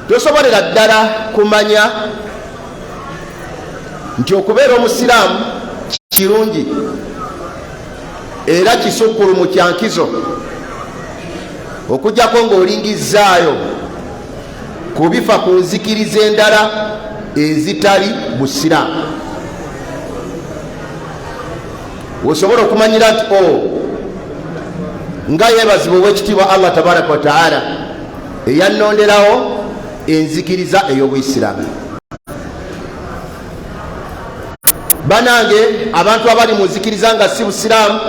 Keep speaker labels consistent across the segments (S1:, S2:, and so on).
S1: tosobolera ddala kumanya nti okubeera omusiraamu kirungi era kisukkulu mu kyankizo okujjako ng'olingizaayo kubifa ku nzikiriza endala ezitali busiraamu. osobola okumanyira nti nga yeebazibwa ow'ekitiibwa Allah tabaraka wa taala eyannonderawo enzikiriza ey'obuyisiraamu. banange abantu abali mu nzikiriza nga si busiraamu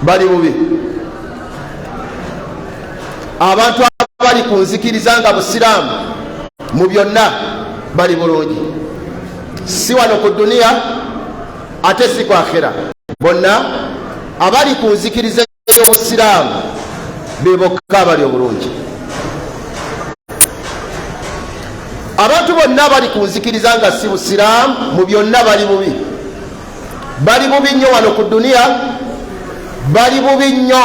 S1: bali bubi, abantu abali ku nzikiriza nga busiraamu mu byonna bali bulungi, si wano ku duniya ate si ku akhira. bonna abali ku nzikiriza ey'obusiraamu bebokka bali obulungi. abantu bonna bali ku nzikiriza nga si busiraamu mu byonna bali bubi, bali bubi nnyo wano ku duniya, bali bubi nnyo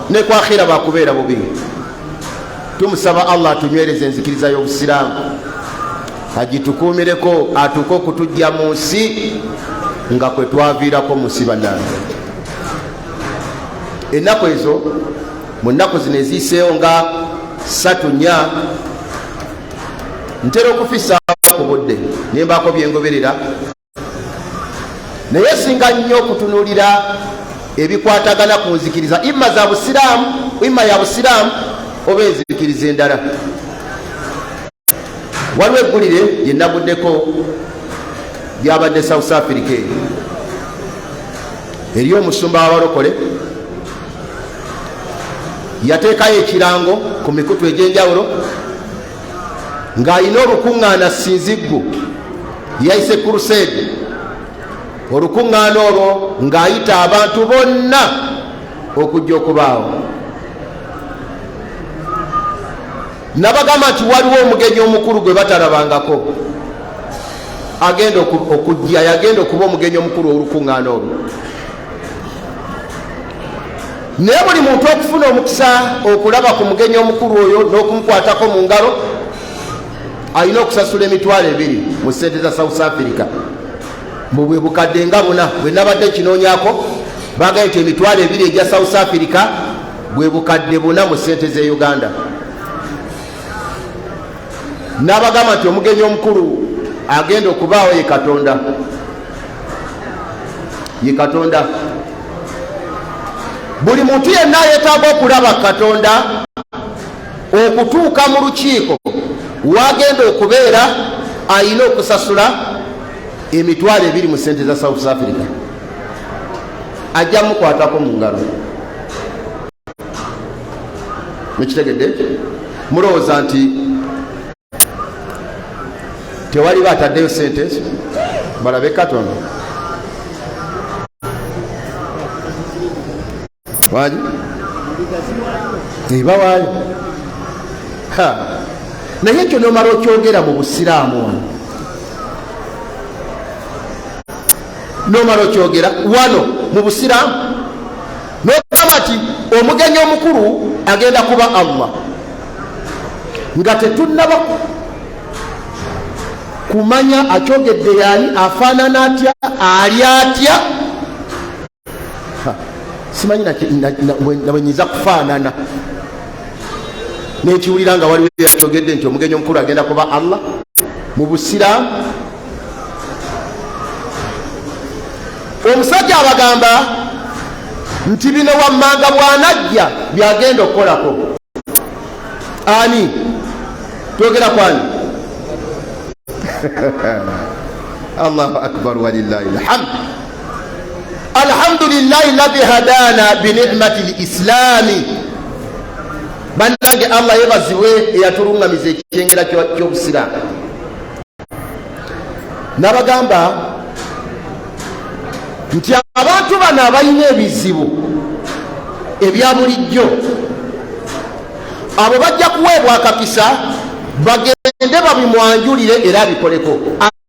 S1: ne ku akhira bakubeera bubi. tumusaba Allah atunywereze enzikiriza y'obusiraamu, agitukuumireko, atuuke okutujja mu nsi nga kwe twaviirako mu nsi bannange. ennaku ezo mu nnaku zino eziiseewo nga 3-4 ntera okufisaawo ku budde nembaako byengoberera, naye singa nnyo okutunuulira ebikwatagana ku nzikiriza imma za busiraamu, imma ya busiraamu oba enzikiriza endala. waliwo eggulire lye naguddeko lyabadde South Africa eri omusumba w'abalokole yateekayo ekirango ku mikutu egy'enjawulo ng'alina olukuŋŋaana sinziggu yayise crusade. olukuŋŋaana olwo ng'ayita abantu bonna okujja okubaawo. nabagamba nti waliwo omugenyi omukulu gwe batalabangako agenda okujja, yagenda okuba omugenyi omukulu olukuŋŋaana olwo. naye buli muntu okufuna omukisa okulaba ku mugenyi omukulu oyo n'okumukwatako mu ngalo alina okusasula emitwalo 2 mu sente za South Africa. bwe bukadde nga buna bwe nabadde kinoonyako bagaye nti emitwalo 2 egya South Africa bwe bukadde 4 mu sente ze Uganda. n'abagamba nti omugenyi omukulu agenda okubaawo ye Katonda, ye Katonda. buli muntu yenna yeetaaga okulaba Katonda okutuuka mu lukiiko wagenda okubeera ayina okusasula emitwalo 2 mu sente za South Africa, ajja mukwatako mu ngalo. mukitegedde? mulowooza nti tewali bataddeyo sente ezo balabe Katonda? waji ebawaayo. naye ekyo nomala okyogera mu busiraamu wano, nomala okyogera wano mu busiraamu nogamba nti omugenyi omukulu agenda kuba Allah, nga tetunnaba kumanya akyogedde yani, afaanana atya, ali atya. simanyi nabwenyiza kufaanana nekiwulira nga waliwo yakyogedde nti omugenyi omukulu agenda kuba Allah mu busiraamu. omusajja abagamba nti bino wammanga bwanajja byagenda okukolako. ani twogera kwani? Allahu akbar walillahi alhamd. alhamdulillahi alladhi hadana binicmati lislami. bannange Allah yebazibwe eyatuluŋŋamiza ekyengera ky'obusiraamu. nabagamba nti abantu bano abalina ebizibu ebya bulijjo abo bajja kuweebwa akakisa bagende babimwanjulire era abikoleko.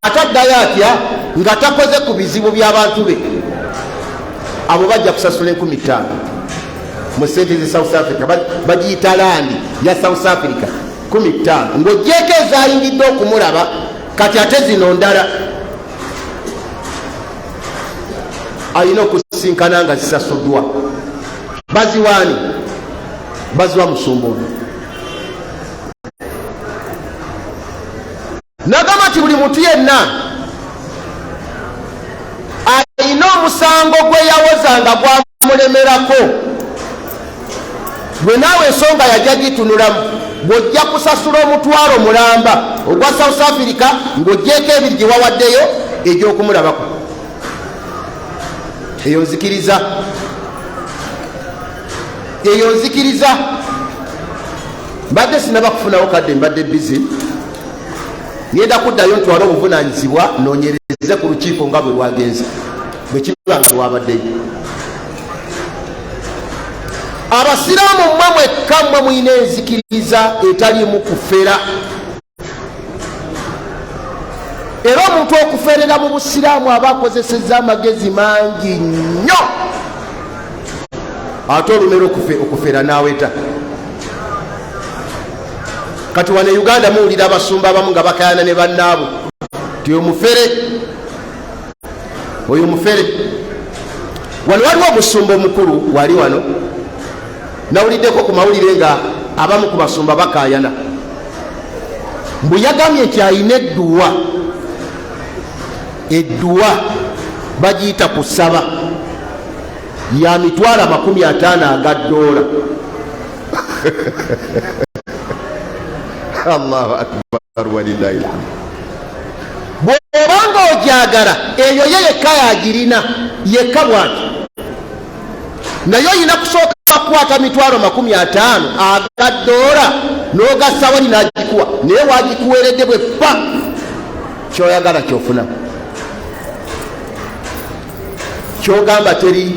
S1: ataddayo atya nga takoze ku bizibu by'abantu be? abo bajja kusasula 15,000 mu sente ze South Africa, bagiyita landi ya South Africa 15,000 ng'ogyeko ezayingidde okumulaba kati ate zino ndala alina okusinkana nga zisasuddwa. Baziwaani? Baziwa musumba ono. Nagamba nti buli muntu yenna alina omusango gwe yawozanga gwamulemerako, gwe naawe ensonga yajja gitunulamu, bw'ojja kusasula omutwalo mulamba ogwa South Africa ng'ogyeko ebiri gye wawaddeyo egy'okumulabako. Eyo nzikiriza, eyo nzikiriza. Mbadde sinaba kufunawo kadde, mbadde bizi, ngenda kuddayo ntwala obuvunanyizibwa noonyereze ku lukiiko nga bwe lwagenze bwe kiba nga wabaddeyo. Abasiraamu mmwe mwekka mmwe mulina enzikiriza etaliimu kufera, era omuntu okuferera mu busiraamu aba akozesezza amagezi mangi nnyo, ate olumera okufera n'aweta. Kati wane Uganda muwulira abasumba abamu nga bakayana ne bannaabo ti omufere oyo mufere. Wano waliwo omusumba omukulu wali wano, nawuliddeko ku mawulire nga abamu ku basumba bakayana, mbu yagambye nti alina edduwa, edduwa bagiyita kusaba ya mitwalo 50 aga dola. Allahu akbar walillahi alhamd. Bw'obanga ojagala eyo ye yekka yagirina yekka bwati, naye oyina kusooka kukwata mitwalo 50 aga dola n'ogassa wali n'agikuwa, naye wagikuweredde bwe pa kyoyagala kyofuna. Kyogamba teri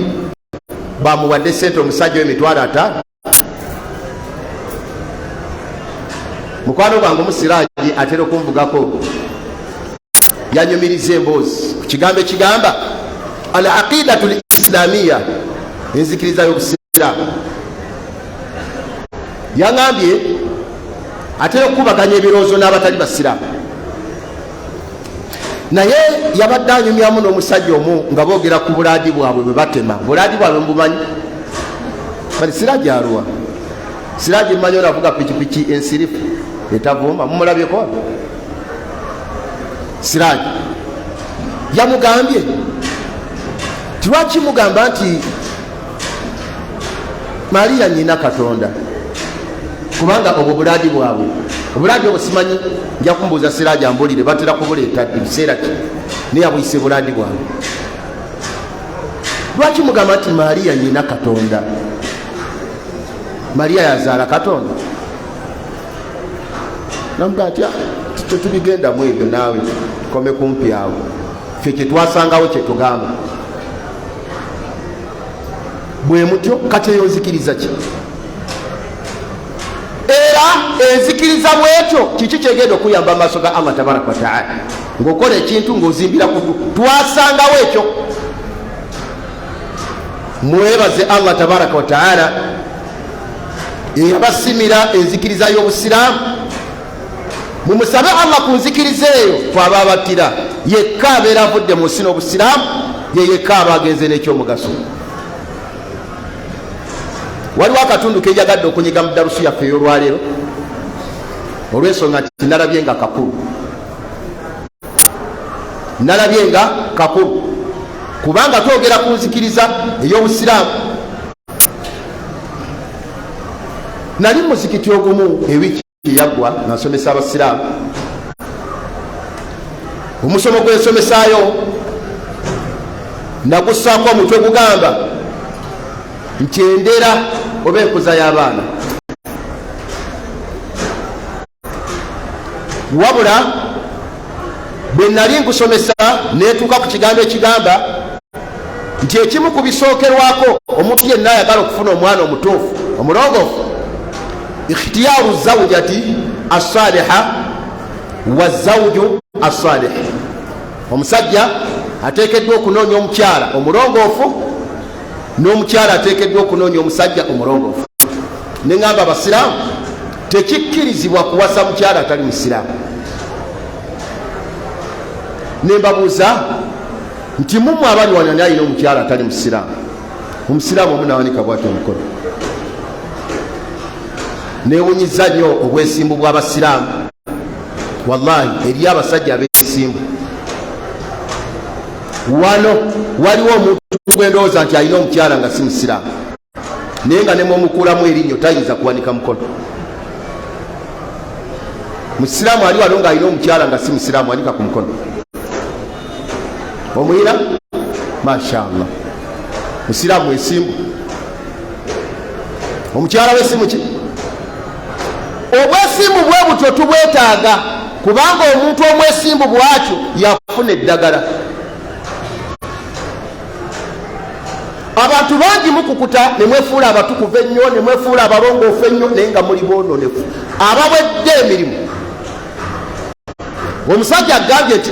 S1: bamuwadde sente omusajja w'emitwalo 5. Mukwano gwange omusiraaji atera okunvugako, yanyumiriza emboozi ku kigambo ekigamba al aqidatu l islamiya, enzikiriza y'obusiraamu. Yaŋambye atera okukubaganya ebirowoozo n'abatali basiraamu, naye yabadde anyumyamu n'omusajja omu nga boogera ku bulaadi bwabwe bwe batema. Bulaadi bwabwe mbumanyi? Bali siraaji aluwa? Siraaji mmanyi onavuga pikipiki ensirifu etavumba, mumulabyeko? Siraaji yamugambye tiwaki mugamba nti Maria nyina Katonda, kubanga obwo bulaadi bwabwe. Obulaadi obwo simanyi, nja kumbuuza Siraaji ambulire batera kubuleeta ebiseera ki, naye abuyise bulaadi bwabwe. Lwaki mugamba nti Maria nyina Katonda? Maria yazaala Katonda? Namuga atya tetubigenda mu ebyo, naawe tukome kumpi awo, ffe kyetwasangawo kyetugamba bwe mutyo. Kati eyo nzikiriza ki? Era enzikiriza bwetyo kiki kyegenda okuyamba amaaso ga Allah tabaraka wa taala, ng'okola ekintu ng'ozimbira kutu. Twasangawo ekyo. Mwebaze Allah tabaraka wa taala eyabasimira enzikiriza y'obusiraamu. Mumusabe Allah ku nzikiriza eyo twaba abattira, yekka abeera avudde mu nsi n'obusiraamu, ye yekka aba agenze n'ekyomugaso. Waliwo akatundu kenjagadde okunyiga mu darusu yaffe ey'olwaleero olw'ensonga nti nalabye nga kakulu, nalabye nga kakulu, kubanga twogera ku nzikiriza ey'obusiraamu. Nali muzikiti ogumu ewiki yaggwa nga nsomesa abasiraamu. Omusomo gwensomesaayo nagussaako omutwe gugamba nti endera oba enkuza y'abaana, wabula bwe nali ngusomesa neetuuka ku kigambo ekigamba nti ekimu ku bisookerwako omuntu yenna ayagala okufuna omwana omutuufu omulongoofu, ikhtiyaru zawjati as-saliha wa zawju as-salih. Omusajja ateekeddwa okunoonya omukyala omulongoofu n'omukyala ateekeddwa okunoonya omusajja omulongoofu. Ne ngamba abasiraamu tekikkirizibwa kuwasa mukyala atali musiraamu. Ne mbabuuza nti mumwe abali wano ani alina omukyala atali musiraamu? Omusiraamu omu nawanika bwati omukono. Neewunyiza nnyo obwesimbu bw'abasiraamu. Wallahi eri abasajja abeesimbu. Wano waliwo omuntu gwendowooza nti alina omukyala nga si musiraamu, naye nga nemumukuulamu erinnyo tayinza kuwanika mukono. Musiraamu ali wano nga alina omukyala nga si musiraamu, wanika ku mukono. Omuyina? Mashallah. Musiraamu wesimbu. Omukyala we si muki? Obwesimbu bwe butyo tubwetaaga, kubanga omuntu omwesimbu bwatyo yafuna eddagala. Abantu bangi mukukuta ne mwefuula abatukuvu ennyo, ne mwefuula abalongoofu ennyo, naye nga muli boononefu abawedde emirimu. Omusajja agambye nti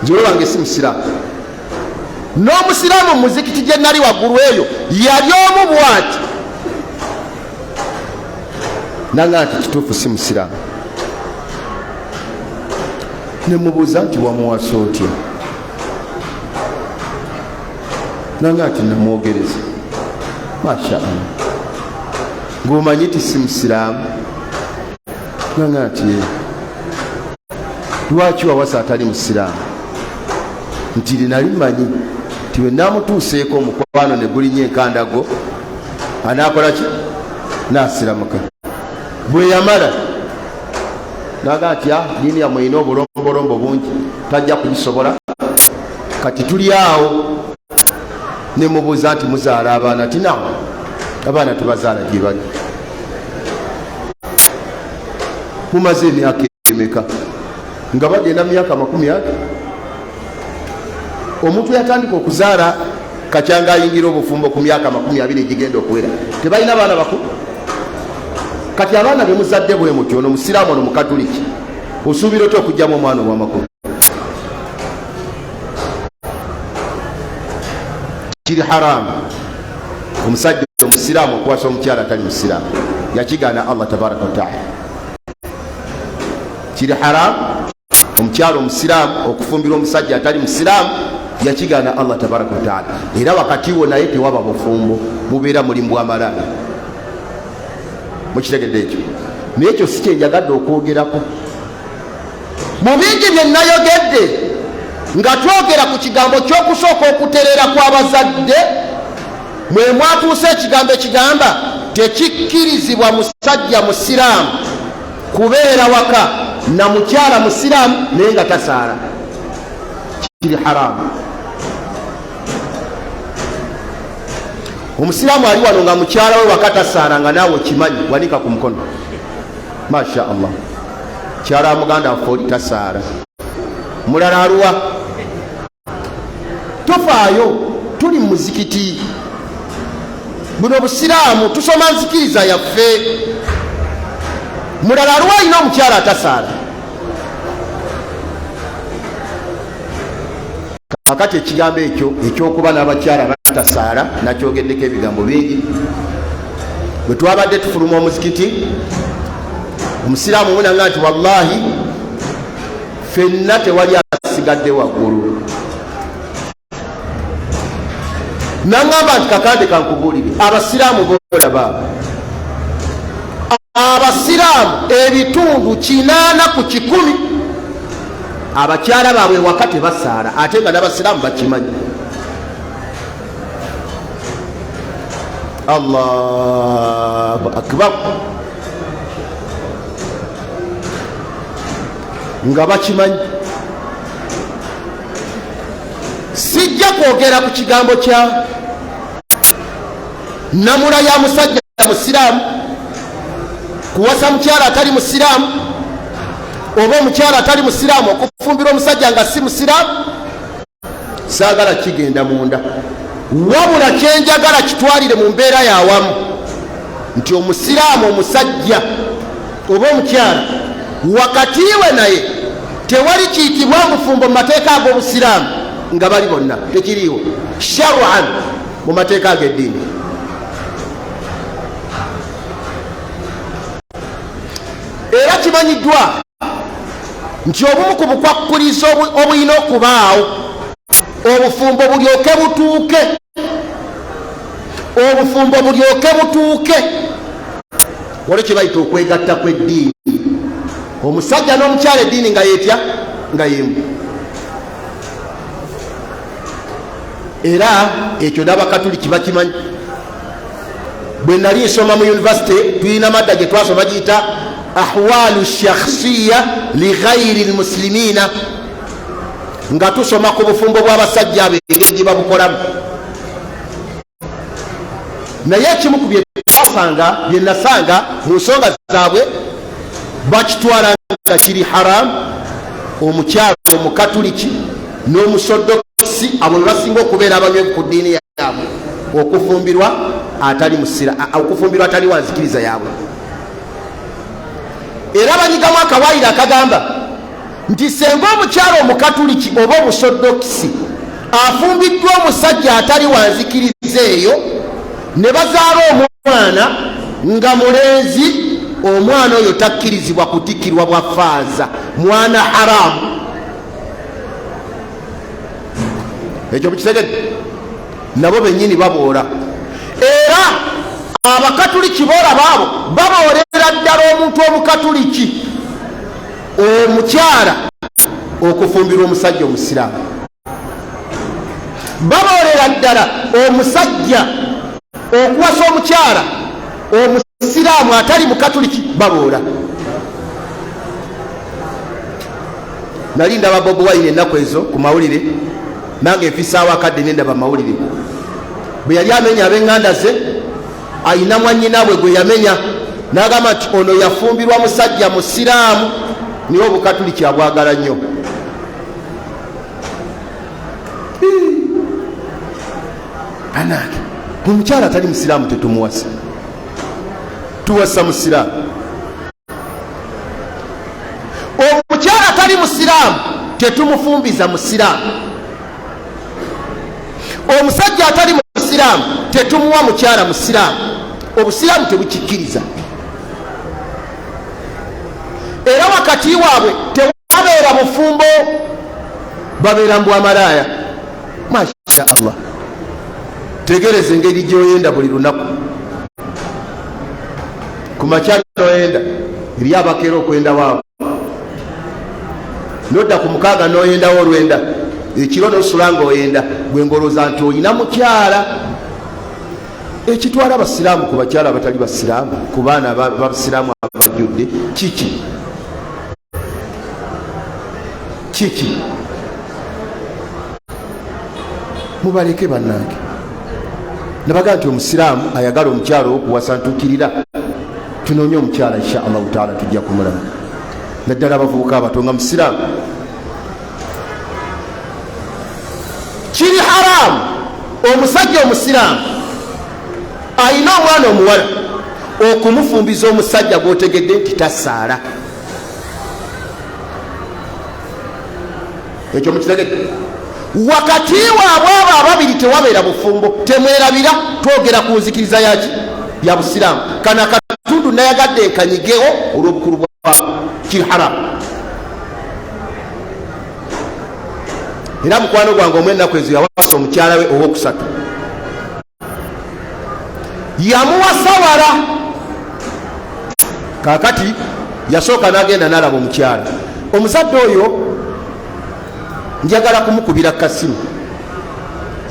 S1: nze wange si musiraamu. N'omusiraamu muzikiti gye nali waggulu eyo yali omu bw'ati. Nanga nti kituufu si musiraamu. Ne mubuuza nti wamuwasa otya? Nanga nti namwogereza. Mashallah. Ng'omanyi ti si musiraamu? Nanga nti lwaki wawasa atali musiraamu? Nti linali mmanyi nti we naamutuuseeko omukwano ne gulinya enkandago anaakola ki? Naasiramuka. Bwe yamala naga nti diini yammwe erina obulombolombolo bungi, tajja kugisobola. Kati tuli awo. Ne mubuuza nti muzaala abaana? Ti naam, abaana tubazaala gye bali. Mumaze emyaka emeka? Nga bagenda myaka 40. Omuntu yatandika okuzaala kacyanga ayingira obufumbo ku myaka 20 gigenda okuwera. Tebalina baana bakulu. Kati abaana be muzadde bwe mutyo, ono musiraamu ono mukatuliki, osuubira otya okugyamu omwana ow'amakulu? Kiri haramu omusajja omusiraamu okuwasa omukyala atali musiraamu. Yakigaana Allah tabaraka wa taala. Kiri haramu omukyala omusiraamu okufumbira omusajja atali musiraamu. Yakigaana Allah tabaraka wa taala. Era wakati wo naye tewaba bufumbo, mubeera mulimu bw'amalaaya. Mukitegedde ekyo? Naye ekyo si kyenjagadde okwogerako. Mu bingi bye nayogedde nga twogera ku kigambo ky'okusooka okuterera kw'abazadde, mwe mwatuuse ekigambo ekigamba tekikkirizibwa musajja musiraamu kubeera waka na mukyala musiraamu naye nga tasaala. Kiri haramu. Omusiraamu ali wano nga mukyala we waka tasaala, nga naawe okimanyi, wanika ku mukono. Masha Allah. Kyala muganda waffe oli tasaala. Mulala aluwa? Tofaayo, tuli mu muzikiti. Buno busiraamu tusoma nzikiriza yaffe. Mulala aluwa alina omukyala atasaala. Kakati ekigambo ekyo ekyokuba n'abakyala batasaala nakyogeddeko ebigambo bingi. Bwe twabadde tufuluma omuzikiti, omusiraamu munanga nti wallahi ffenna tewali asigadde waggulu. Nangamba nti kakande kankubuulire, abasiraamu bolaba, abasiraamu ebitundu 80 ku 100 abakyala baabwe waka tebasaala, ate nga n'abasiraamu bakimanyi. Allahu akbar. Nga bakimanyi. Sijja kwogera ku kigambo kya namula ya musajja musiraamu kuwasa mukyala atali musiraamu, oba omukyala atali musiraamu okufumbira omusajja nga si musiraamu. Saagala kigenda munda, wabula kyenjagala kitwalire mu mbeera yawamu nti omusiraamu omusajja oba omukyala wakati we naye tewali kiyitibwa mufumbo mu mateeka ag'obusiraamu nga bali bonna tekiriiwo shar'an mu mateeka ag'eddiini. Era kimanyiddwa nti obumu ku bukwakkulizo obulina okubaawo obufumbo bulyoke butuuke, obufumbo bulyoke butuuke, waliwo kye bayita okwegatta kw'eddiini. Omusajja n'omukyala eddiini nga yetya nga yemu. Era ekyo n'abakatuliki bakimanyi. Bwe nali nsoma mu yunivasite tulina madda gye twasoma giyita ahwalu shakhsiya li ghairi lmuslimina, nga tusoma ku bufumbo bw'abasajja abo engeri gye babukolamu. Naye ekimu ku bye nasanga mu nsonga zaabwe bakitwala nga kiri haramu. Omukyala omukatuliki n'omusodokisi abo bwe basinga okubeera abanywevu ku ddiini yaabwe okufumbirwa atali wanzikiriza yaabwe. Era banyigamu akawaayiro akagamba nti senga omukyala omukatuliki oba omusodokisi afumbiddwa omusajja atali wanzikiriza eyo, ne bazaala omwana nga mulenzi, omwana oyo takkirizibwa kutikkirwa bwa faaza, mwana haramu. Ekyo mukitegedde, nabo bennyini baboola. Era abakatuliki boolaba abo baboolera ddala omuntu omukatuliki omukyala okufumbirwa omusajja omusiraamu. Baboolera ddala omusajja okuwasa omukyala omusiraamu atali mukatuliki, baboola. Nali ndaba Bobi Wine ennaku ezo ku mawulire, nange nfisaawo akadde nendaba mawulire. Bwe yali amenya ab'eŋŋanda ze, ayina mwannyinaabwe gwe yamenya, n'agamba nti ono yafumbirwa musajja musiraamu, niwe obukatuliki abwagala nnyo. Anange omukyala atali musiraamu tetumuwasa, tuwasa musiraamu. Omukyala atali musiraamu tetumufumbiza musiraamu. Omusajja atali musiraamu tetumuwa mukyala musiraamu. Obusiraamu tebukikkiriza. Era wakati waabwe tewabeera bufumbo, babeera mu bwamalaaya. Masha Allah, tegereza engeri gy'oyenda buli lunaku. Ku makya n'oyenda eri abakeera okwenda waabwe, nodda ku mukaaga n'oyendawo olwenda, ekiro n'osula ng'oyenda, gwe ngolooza nti oyina mukyala. Ekitwala abasiraamu ku bakyala abatali basiraamu, ku baana babasiraamu abajjudde kiki? Kiki? Mubaleke bannange. Nabaga nti omusiraamu ayagala omukyala okuwasa, ntuukirira tunoonye omukyala insha Allahu taala tujja kumulaba. Naddala abavubuka abato nga musiraamu. Kiri haramu omusajja omusiraamu ayina omwana omuwala okumufumbiza omusajja gw'otegedde nti tasaala. Ekyo mukitegedde. Wakati waabwe abo ababiri tewabeera bufumbo, temwerabira, twogera ku nzikiriza yaki ya busiraamu. Kano akatundu nayagadde nkanyigewo olw'obukulu bwabo. Kiri haramu. Era mukwano gwange omwennaku ezo yawasa omukyala we ow'okusatu, yamuwasa wala. Kaakati yasooka n'agenda n'alaba omukyala. Omuzadde oyo njagala kumukubira kasimu,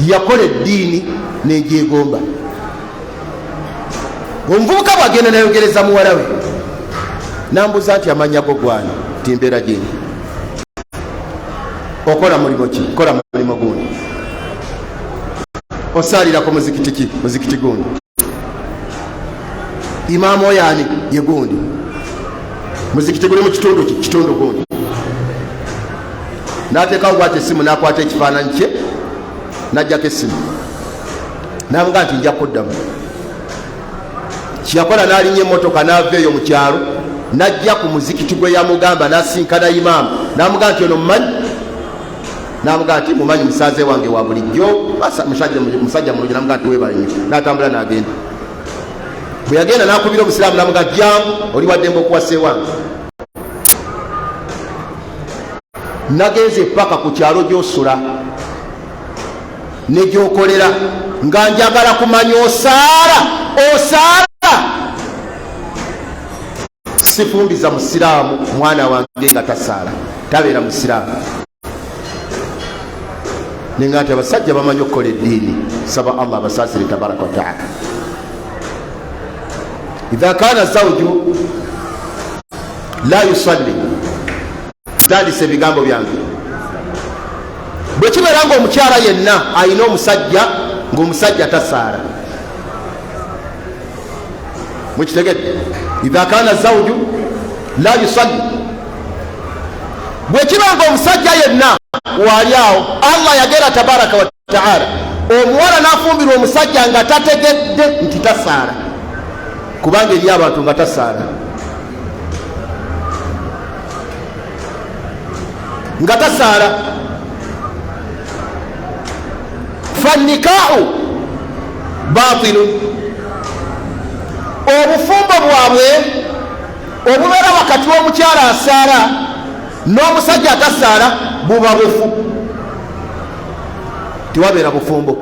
S1: yakola eddiini n'egyegomba. Omuvubuka bw'agenda nayogereza muwala we, nambuza nti amanya go gwani, nti mbeera gyendi. Okola mulimu ki? Kola mulimu gundi. Osaalira ku muzikiti ki? Muzikiti gundi. Imaamu oyo ani? Ye gundi. Muzikiti guli mu kitundu ki? Kitundu gundi. N'ateekawo bw'ati essimu n'akwata ekifaananyi kye, n'ajjako essimu. N'amugaa nti nja kuddamu. Kyeyakola n'alinnya emmotoka n'ava eyo mu kyalo, n'ajja ku muzikiti gwe yamugamba, n'asinkana imaamu. N'amugaa nti ono mmanyi? namugaa nti mumanyi musaze wange wa bulijjo. Musajja mulungi namugaa nti webalinyo, natambula nagenda. Bwe yagenda nakubira omusiraamu namugaa jangu oli waddembe okuwasa ewange. Nagenze paka ku kyalo gy'osula ne gyokolera nga njagala kumanya osaara. Sifumbiza musiraamu mwana wange nga tasaala, tabeera musiraamu. Nenga ati abasajja bamanyi okukola eddiini. Saba Allah abasaasire tabaraka wataala. Idha kana zawju la yusalli, tandise ebigambo byange, bwe kibeera nga omukyala yenna ayina omusajja ng'omusajja tasaala. Mukitegedde? Idha kana zawju la yusalli, bwe kiba nga omusajja yenna wali awo Allah yagera tabaraka wa taala omuwala nafumbirwa omusajja nga tategedde nti tasaala, kubanga eri abantu nga tasaala, nga tasaala. Fannikahu batilun, obufumbo bwabwe obubeera wakati w'omukyala asaala n'omusajja atasaala buba bufu, tewabeera bufumbo.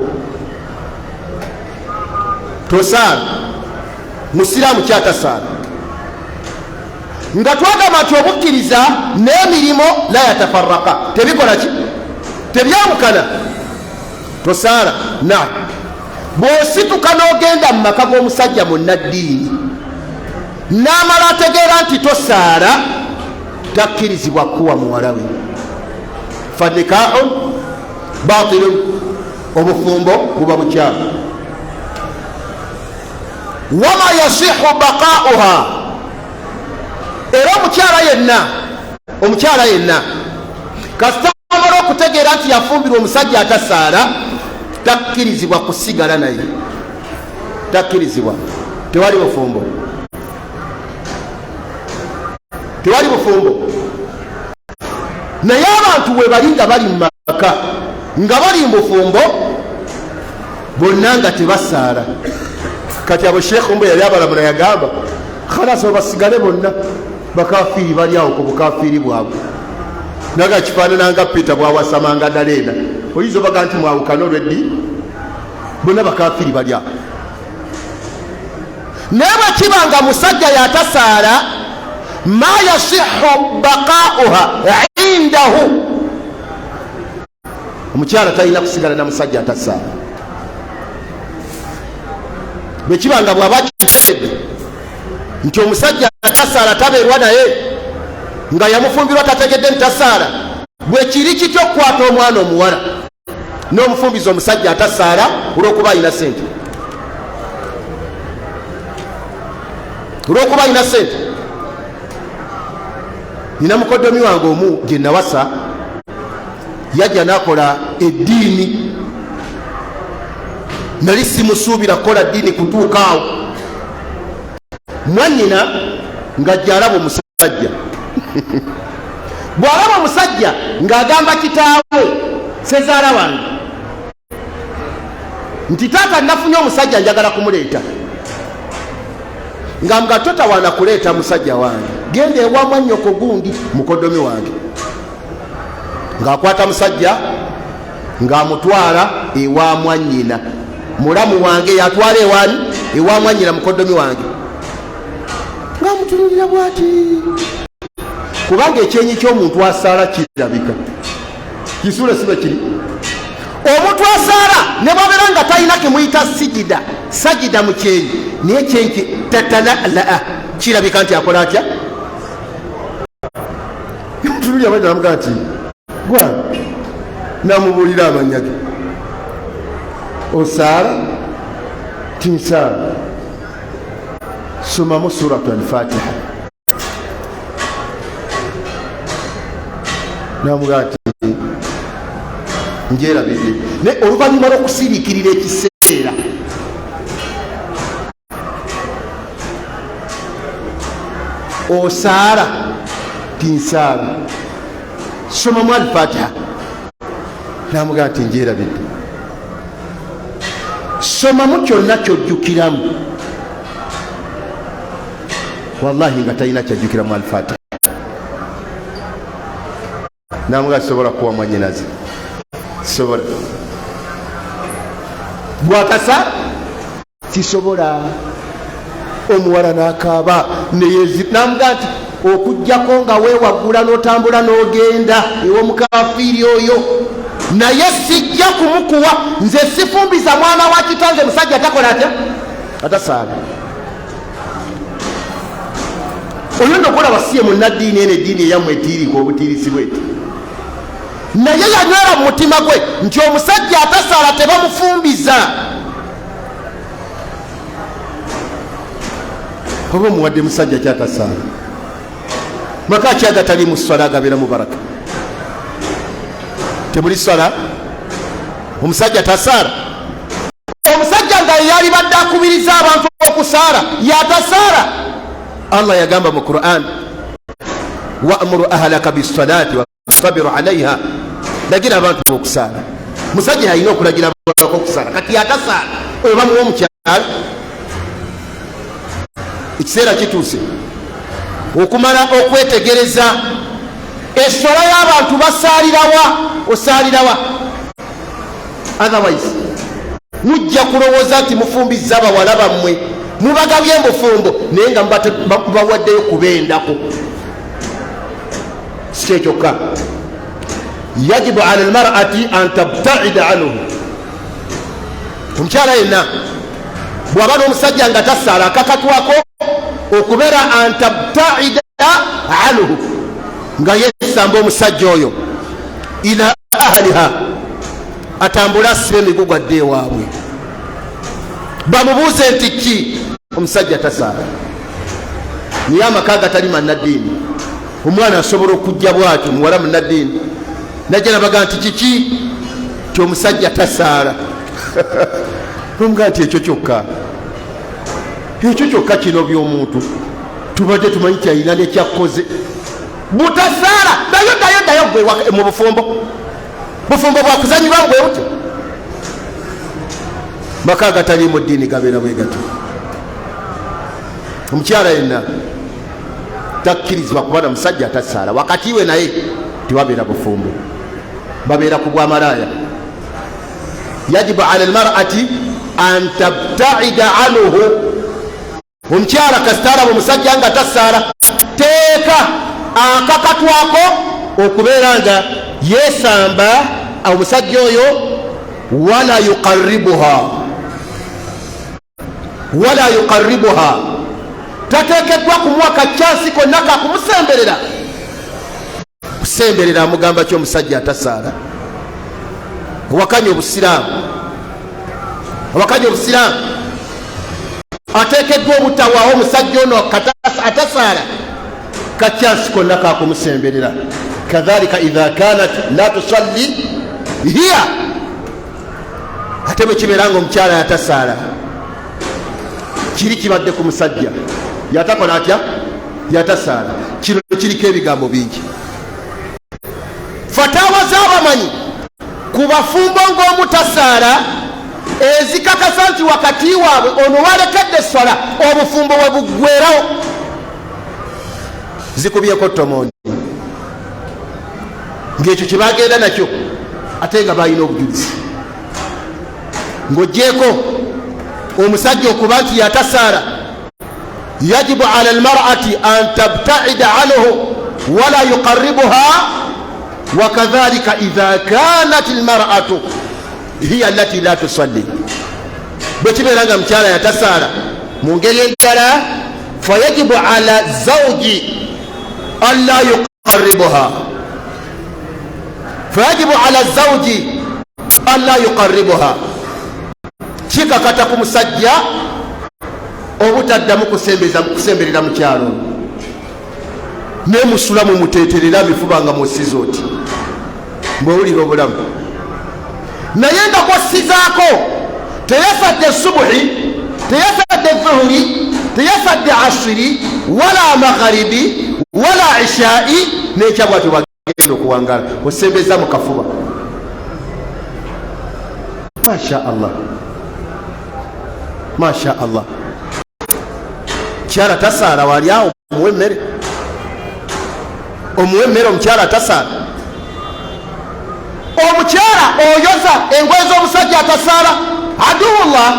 S1: Tosaala musiraamu kyatasaala, nga twagamba nti obukkiriza n'emirimo la yatafaraka, tebikola ki? Tebyamukana. Tosaala na bw'osituka n'ogenda mu maka g'omusajja munnaddiini n'amala ategeera nti tosaala, takkirizibwa kuwa muwala we. Fanikahun batilun, obufumbo buba bukyamu. Wama yasihu baqauha, era omukyala yenna kasitamala okutegeera nti yafumbirwa omusajja atasaala, takkirizibwa kusigala naye, takkirizibwa. Tewali bufumbo, tewali bufumbo. Naye abantu we bali nga bali mu maka nga bali mu bufumbo bonna nga tebasaala. Kati abo Sheekh Mbu yali abalamula yagamba khalas basigale bonna bakafiiri bali awo ku bukafiiri bwabwe. Naga kifaanana nga Peter bwawasamanga Dalena, oyinza obaga nti mwawukana olweddi, bonna bakafiiri bali awo. Naye bwe kiba nga musajja yatasaala, ma yasihu baqauha indahu, omukyala talina kusigala na musajja atasaala. Bwe kiba nga bw'aba kitegedde nti omusajja atasaala tabeerwa naye, nga yamufumbirwa tategedde nti tasaala, bwe kiri kityo okukwata omwana omuwala n'omufumbiza omusajja atasaala olw'okuba alina sente, olw'okuba alina sente. Nina mukoddomi wange omu gye nawasa, yajja n'akola eddiini, nali simusuubira kukola ddiini kutuuka awo. Mwannyina ng'ajja alaba omusajja bw'alaba omusajja ng'agamba kitaawe sezaala wange nti taata nafunye omusajja njagala kumuleeta, nga mga totawaana kuleeta musajja wange, genda ewa mwannyoko gundi mukoddomi wange. Ng'akwata musajja ng'amutwala ewa mwannyina, mulamu wange yatwala ewani ewa mwannyina mukoddomi wange, ng'amutunulira bw'ati, kubanga ekyenyi ky'omuntu asaala kirabika, kisuula sibe kiri. Omuntu asaala ne bwabeera nga talina kemuyita sajida mu kyenyi, naye ekyenyi tatalaa kirabika nti akola atya. Mutunulira bw'ati namugaa nti gwa, namubuulira amannya ge, osaala tinsaala, somamu suratu al-Fatiha. Namugaa nti njerabidde, naye oluvannyuma lw'okusiriikirira ekiseera osaala tinsaala, somamu al-Fatiha. namugamba nti njerabidde. Somamu kyonna kyojjukiramu. Wallahi nga talina kyajjukiramu Al-Fatiha. Namugamba sobola kuwa mwanyinaze, sobola bwakasa tisobola. Omuwala n'akaaba neyezi, namugamba nti okujjako nga weewagula n'otambula n'ogenda ew'omukafiiri oyo, naye sijja kumukuwa. Nze sifumbiza mwana wa kitange. Musajja takola atya? Atasaala. Oyinza okulaba siye munnaddiini eno eddiini eyammwe etiirika obutiirisi bweti, naye yanywera mu mutima gwe nti omusajja atasaala tebamufumbiza. Oba omuwadde musajja kyatasaala, maka ki agatali mu swala agabeera mu baraka? Temuli swala, omusajja tasaala. Omusajja nga yali badde akubiriza abantu okusaala yatasaala. Allah yagamba mu Qur'an, wa'muru ahlaka bis-salati wastabiru 'alayha, lagira abantu okusaala. Musajja alina okulagira abantu okusaala, kati yatasaala. Oyo bamuwa omukyala. Ekiseera kituuse okumala okwetegereza essola y'abantu basaalirawa, osaalirawa. Otherwise mujja kulowooza nti mufumbiza abawala bammwe, mubagabye embufumbo naye nga mubawaddeyo kubendako. Si kyokka, yajibu ala almar'ati an tabtaida anhu. Omukyala yenna bw'aba n'omusajja nga tasaala akakatwako okubeera an tabtaida anhu, nga yesamba omusajja oyo ila ahliha, atambule asibe emigugu adde ewaabwe. Bamubuuze nti ki? Omusajja tasaala. Niye amaka agatali mannaddiini, omwana asobola okujja bwatyo, muwala munnaddiini najja nabaga nti kiki? Ti omusajja tasaala. Omuga nti ekyo kyokka, ekyo kyokka kino by'omuntu tubadde tumanyi kyalina nekyakoze. Butasaala dayo gwe mu bufumbo bwakuzanyirwa gwe buti. Maka agatali mu ddiini gabeera bwe gato. Omukyala yenna takkirizibwa kuba na musajja atasaala. Wakati we naye tewabeera bufumbo, babeera ku bwamalaaya. Yajibu ala almar'ati an tabtaida anhu. Omukyala kasitaalamu omusajja nga tasaala, teeka akakatwako okubeera nga yesamba omusajja oyo. Wala yuqarribuha, tateekeddwa kumuwa kacyansi konna kakumusemberera. Kusemberera amugamba ki omusajja atasaala? Wakanye obusiraamu, ateekeddwa obutawaawo omusajja ono atasaala kacyansi konna kakumusemberera. Kadhalika idha kanat la tusalli hiya, ate bwe kibeera nga omukyala yatasaala, kiri kibadde ku musajja yatakola atya? Yatasaala. Kino kiriko ebigambo bingi. Fatawa z'abamanyi ku bafumbo ng'omutasaala ezikakasa nti wakati waabwe ono walekedde esswala obufumbo bwe buggwerawo, zikubyeko tomondi ng'ekyo kye bagenda nakyo ate nga balina obujulizi. Ng'ogyeko omusajja okuba nti yatasaala, yajibu ala almar'ati an tabtaida anhu wala yuqarribuha. Wakadhalika idha kanat almar'atu hiya allati la tusalli, bwe kibeera nga mukyala yatasaala mu ngeri endala, fayajibu ala zawji an la yuqarribuha, fayajibu ala zawji an la yuqarribuha. Kikakata ku musajja obutaddamu kusemberera mukyalo, nemusula mumuteeterera mifuba nga mwosiza oti mbawulira obulamu. Naye nga kwosizaako teyasadde subuhi, teyasadde zuhuri, teyasadde asiri, wala magharibi, wala ishai, nekyabwatyo bagenda okuwangala, osembeza mu kafuba. masha Allah mukyala tasaala wali awo omuwe emmere omukyala tasaala omukyala oyoza engoye z'omusajja atasaala aduwullah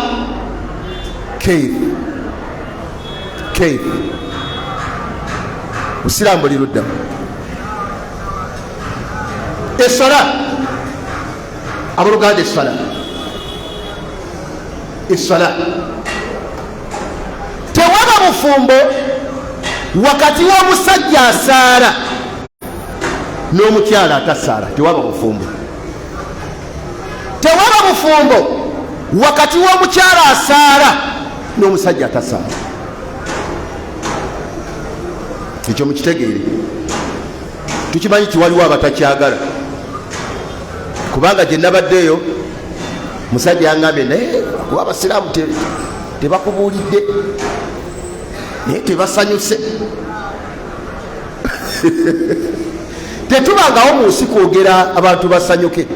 S1: kaif busiraamu buli ludda essola abooluganda essola tewaba bufumbo wakati w'omusajja asaala n'omukyala atasaala tewaba bufumbo wakati w'omukyala asaala n'omusajja atasaala ekyo mukitegeere tukimanyi tiwaliwo abatakyagala kubanga gye nabaddeeyo musajja yangambye naye kuba abasiraamu tebakubuulidde naye tebasanyuse tetubangawo mu nsi kwogera abantu basanyuke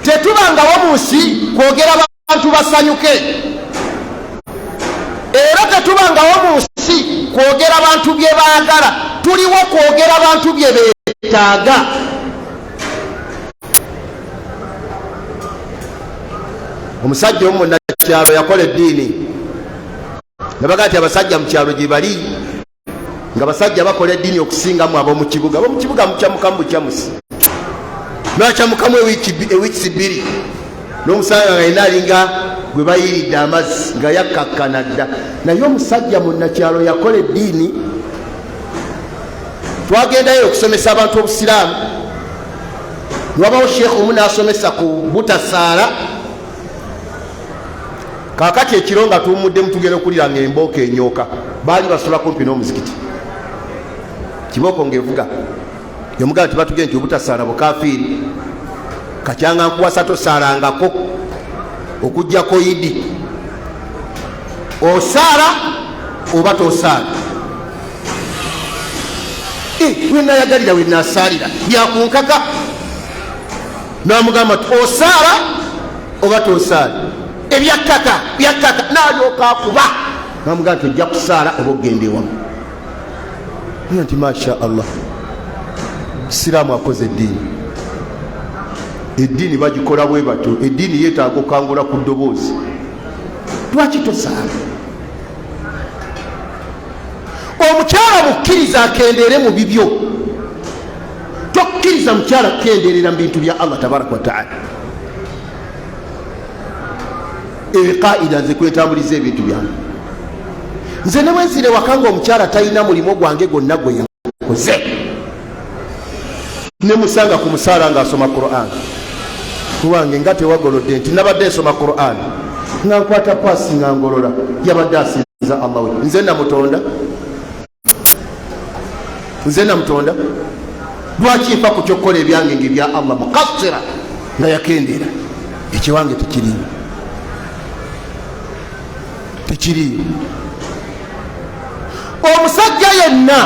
S1: tetubangawo mu nsi kwogera abantu basanyuke era tetubangawo mu nsi kwogera abantu bye baagala tuliwo kwogera abantu bye beetaaga omusajja omu munnakyalo yakola eddiini nabaga nti abasajja mu kyalo gye bali nga basajja bakola eddiini okusingamu ab'omu kibuga mukyamukamu bukyamusi nakyamukamu ewiikisi bbiri n'omusanga nga yina alinga gwe bayiridde amazzi nga yakkakkana dda naye omusajja munnakyalo yakola eddiini twagendayo okusomesa abantu obusiraamu niwabawo sheekhu omu n'asomesa ku butasaala kakati ekiro nga tuwumuddemu tugenda okulira nga embooka enyooka baali basula kumpi n'omuzikiti kibooko ngaevuga yomugala tibatugende nti obutasaala bukafiiri kakyanga nkuwasa tosaalangako okujjako idi osaala oba tosaala wenayagalira wenasaalira byakunkaka namugamba ti osaala oba tosaala ebyakkaka nalyoka akuba namugamba nti ojja kusaala oba ogenda ewamu nti masha Allah siraamu akoze eddiini bagikola bwe batyo eddiini yeetaaga okangula ku ddoboozi lwaki tosaala omukyala mukkiriza akendeere mu bibyo tokkiriza mukyala kukendeerera mu bintu bya Allah tabaraka wataala ebiqaida nze kwetambuliza ebintu byange nze newenzire wakanga omukyala talina mulimo gwange gwonna gwe yakoze nemusanga ku musaala ng'asoma Qur'an kuwange nga tewagolodde nti nabadde nsoma Qur'an nga nkwata paasi nga ngolola yabadde asinza Allah we nze namutonda lwaki nfa ku kyokkola ebyange ngebya Allah mukassira nga yakendeera ekiwange tekiriyo omusajja yenna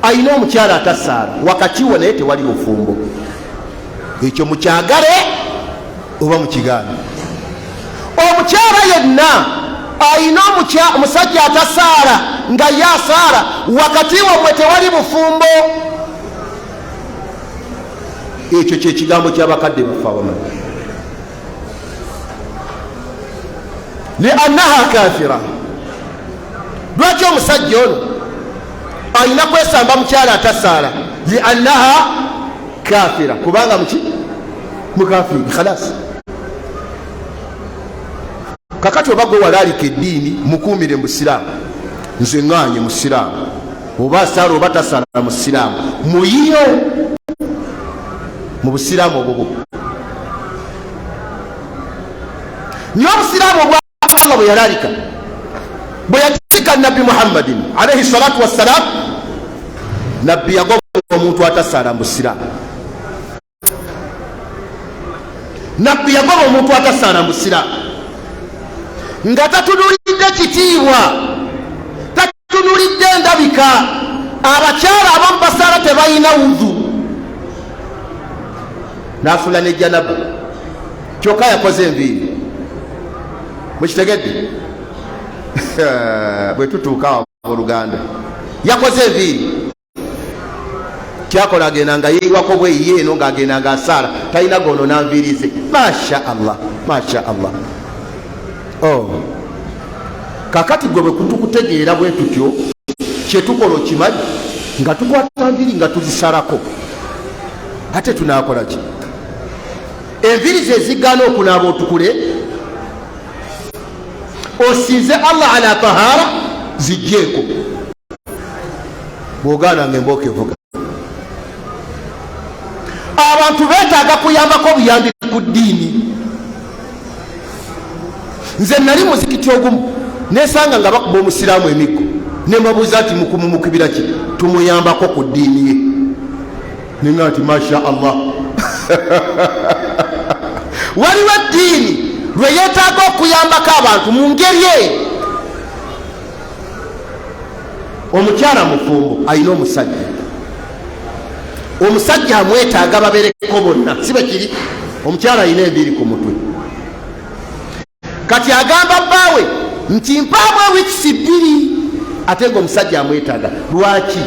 S1: ayina omukyala atasaala wakati wo naye tewali bufumbo ekyo mukyagale oba mukigaana omukyala yenna ayina omusajja atasaala nga yasaala wakati wamwe tewali bufumbo ekyo kyekigambo kyabakadde bafa wamanyi liannaha kafira lwaki omusajja ono ayina kwesamba mukyala atasaala liannaha kafira kubanga mukafiri khalas kakati oba gwe walaalika eddiini mukuumire mu busiraamu nze ŋŋaanye mu siraamu oba asaala oba tasaala mu siraamu muyiyo mu busiraamu obwo niyo obusiraamu obwa Allah bwe yalaalika bwe yatika nabbi Muhammadin alayhi salatu wassalam nabbi yagoba omuntu atasaala mu busiraamu nabbi yagoba omuntu atasaala mu busiraamu nga tatunulidde kitiibwa tatunulidde ndabika abakyala abamu basaala tebalina wudu nasula ne janaba kyokka yakoze enviiri mukitegedde bwe tutuuka oluganda yakoze enviiri kyakola agendanga yeyiwako bweyiye eno ngaagendanga asaala talina gono nanviirize masha allah masha allah. Kakati gwe bwe kutukutegeera bwe tutyo kyetukola okimanyi nga tukwata nviiri nga tuzisalako ate tunakola ki? Enviiri ze zigaana okunaaba otukule osinze Allah ala tahara zijjeeko bw'ogaana ng'embooko evuga. Abantu beetaaga kuyambako obuyambi ku ddiini. Nze nali muzikiti ogumu nesanga nga bakuba omusiraamu emiggo ne mbabuuza nti mukumumukibira ki? Tumuyambako ku ddiini ye. Ninga nti masha Allah waliwo eddiini lwe yeetaaga okuyambako abantu mu ngeri eyo. Omukyala mufumbo alina omusajja amwetaaga babereko bonna, si bwe kiri? Omukyala alina enviiri ku mutwe, kati agamba bbaawe nti mpaamu ewikisi bbiri, ate ng'omusajja amwetaaga. Lwaki?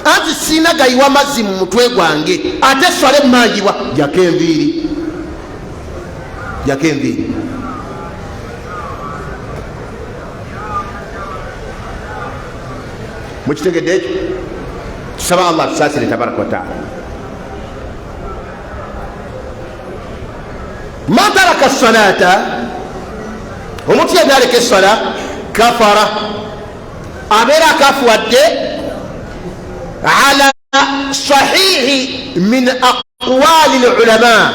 S1: Anti siina gayiwa mazzi mu mutwe gwange, ate swale mmangibwa. Jako enviiri. Mukitegedde ekyo? Tusaba Allah tusaasire tabaraka wa taala. Man taraka salata, omuntu yenna aleka essala kafara, abeera akafuwadde ala sahihi min aqwali lulama,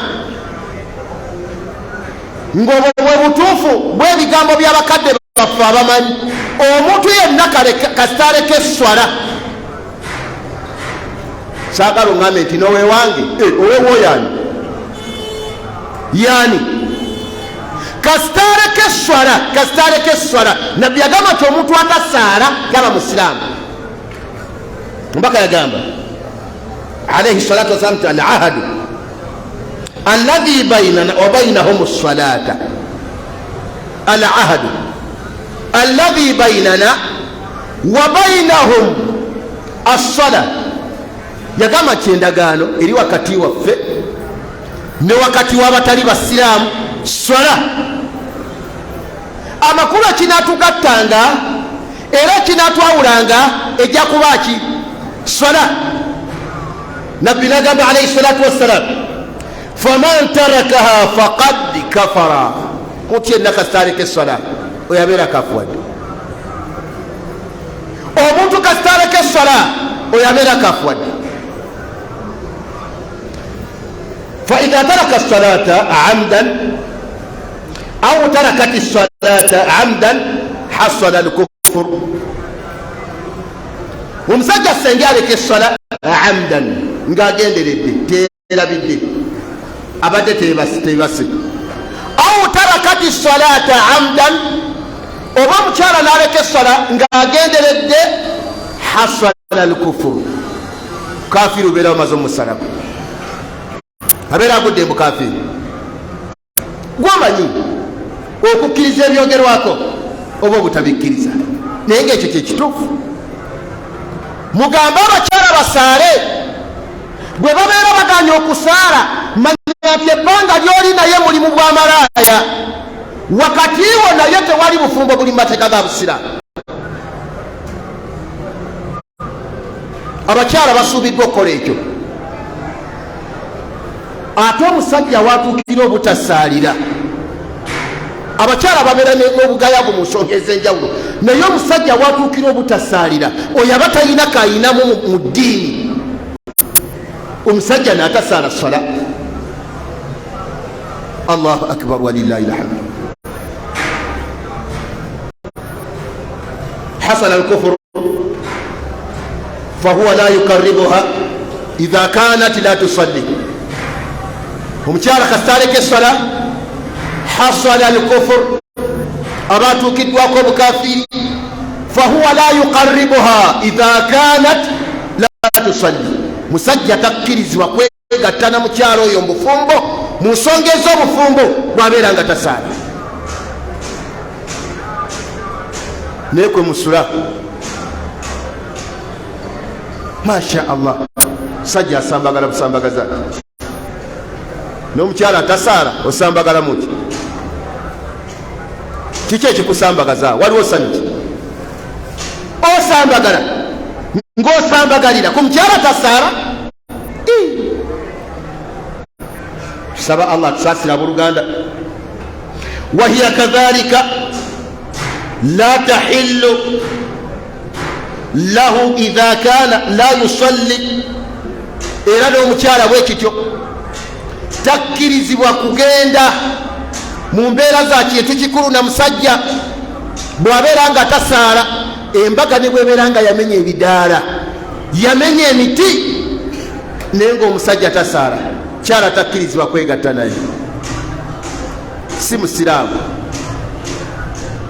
S1: ng'obwo bwe butuufu bw'ebigambo by'abakadde baffe abamanyi. Omuntu yenna kasita aleka essala, saagala oŋŋambe nti n'oweewange oweewo yani kasita aleka essala. Nabbi yagamba nti omuntu atasaala gaba musiraamu. Mbaka yagamba alayhi salatu wasalaam nti al-ahadu alladhi baynana wa baynahum as-salata, al-ahadu alladhi baynana wa baynahum as-sala. Yagamba nti endagaano eri wakati waffe ne wakati w'abatali basiraamu swala. Amakulu ekinaatugattanga era ekinaatwawulanga ejja kuba ki? Swala. Nabbi nagamba alayhi salatu wassalaam, faman tarakaha faqad kafara. Omuntu yenna kasita aleka esswala oyo abeera akafuwadde. Omuntu kasita aleka esswala oyo abeera akafuwadde. فإذا ترك الصلاة عمدا أو تركت الصلاة عمدا حصل الكفر. ومسجد سنجارك الصلاة عمدا نقاقين لدي تيلا بدي أبدا تيبس أو تركت الصلاة عمدا وممشار نارك الصلاة نقاقين لدي حصل الكفر. كافر بلا مزم السلام abeera agudde mukafiri. Gwamanyi okukkiriza ebyogerwako oba obutabikkiriza, naye ngaekyo kyekituufu. Mugambe abakyala basaale, bwe babeera baganya okusaala manya nti ebbanga ly'oli naye mulimu bw'amalaaya, wakati wo naye tewali bufumbo buli mateeka ga busiraamu. Abakyala basuubiddwa okukola ekyo. Ate omusajja watuukira obutasaalira. Abakyala babeera n'obugayavu mu nsonga ez'enjawulo, naye omusajja watuukira obutasaalira oyo aba talina kayinamu mu ddiini. Omusajja n'atasaala sala. Allahu akbar walillahi alhamd. Hasana al-kufr fahuwa la yuqarribuha idha kanat la tusalli. Omukyala kasita aleka essala hasala al-kufr, aba atuukiddwako obukafiri. Fahuwa la yuqarribuha idha kanat la tusalli. Musajja takkirizibwa kwegattana mukyalo oyo mubufumbo mu nsonga ez'obufumbo bwabeera nga tasaala. naye kwe musula masha Allah sajja asambagala busambagaza n'omukyala atasaala osambagala muki kiki ekikusambagaza waliwo sanyuki osambagala ng'osambagalira ku mukyala tasaala. tusaba Allah tusaasira abooluganda. wahiya kadhalika la tahillu lahu idha kana la yusalli, era n'omukyala bwekityo takkirizibwa kugenda mu mbeera za kintu kikulu na musajja bw'abeera nga tasaala. embaga ne bw'ebeera nga yamenya ebidaala yamenya emiti naye ng'omusajja tasaala, kyala takkirizibwa kwegatta naye. si musiraamu,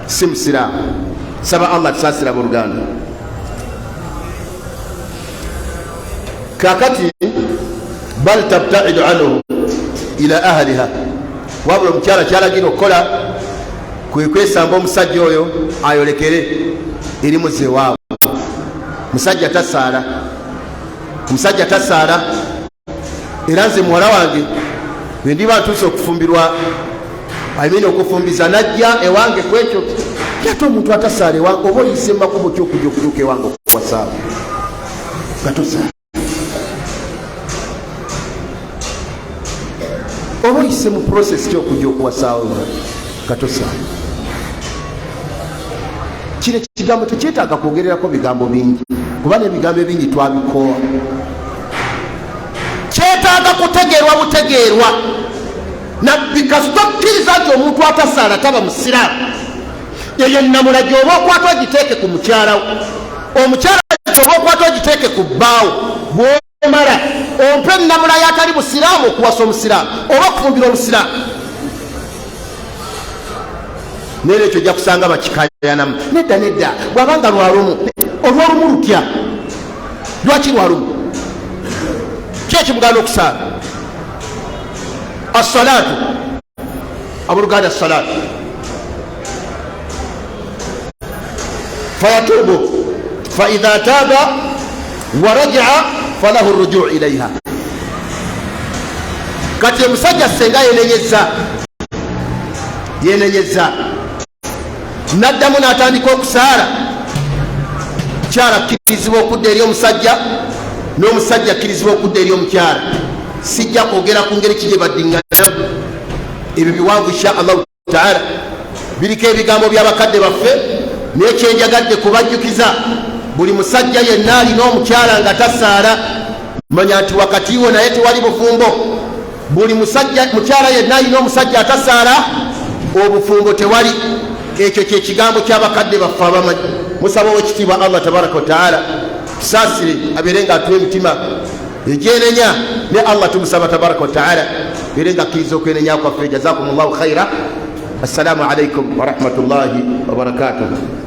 S1: si musiraamu. saba Allah tusaasira abooluganda. kakati bal tabtaidu anhu ila ahliha, wabula omukyala kyalagira okukola kwe kwesamba omusajja oyo ayolekere eri muze waabwe. musajja tasaala, omusajja tasaala. era nze muwala wange bwe ndiba ntuuse okufumbirwa ayimini okufumbiza najja ewange kwekyo yate omuntu atasaala ewange oba oyise mumakubo kyokujja okutuuka ewange okukwasaawo nga tosaala, oba oyise mu process kyokujja okuwasaawo nga tosaala. kino ekigambo tekyetaaga kwogererako bigambo bingi kuba n'ebigambo ebingi twabikoowa. kyetaaga kutegeerwa butegeerwa nabbi kasitokkiriza nti omuntu atasaala taba musiraamu. eyo nnamula gy'oba okwata ogiteeke ku mukyalawo, omukyala gy'oba okwata ogiteeke ku bbaawo. bwomala ompe nnamula y'atali musiraamu okuwasa omusiraamu oba okufumbira omusiraamu. neera ekyo ojja kusanga bakikayanamu. nedda nedda bw'abanga lwalumu olwolumu lutya lwaki lwalumu kyekimuganda okusaala. assalaatu abooluganda assalaatu fayatuubu faidha taaba warajaa falahu rujuu ilaiha. kati omusajja senga yenenyeza naddamu n'atandika okusaala, kyala akkirizibwa okudda eri omusajja n'omusajja akkirizibwa okudda eri omukyala. sijja kwogera ku ngeri kigye baddiŋŋanamu, ebyo biwanvu insha allahu taala. biriko ebigambo by'abakadde baffe n'ekyenjagadde kubajjukiza buli musajja yenna alina omukyala nga tasaala manya nti wakati wo naye tewali bufumbo. buli mukyala yenna alina omusajja atasaala obufumbo tewali. ekyo kyekigambo ky'abakadde baffe abamanyi. musaba owekitiibwa Allah tabaraka wa taala tusaasire abeere nga atuwa emitima egyenenya ne Allah tumusaba tabaraka wa taala abeere nga akkiriza okwenenya kwaffe. jazakumullahu khaira. assalamu alaikum warahmatullahi wabarakatuh.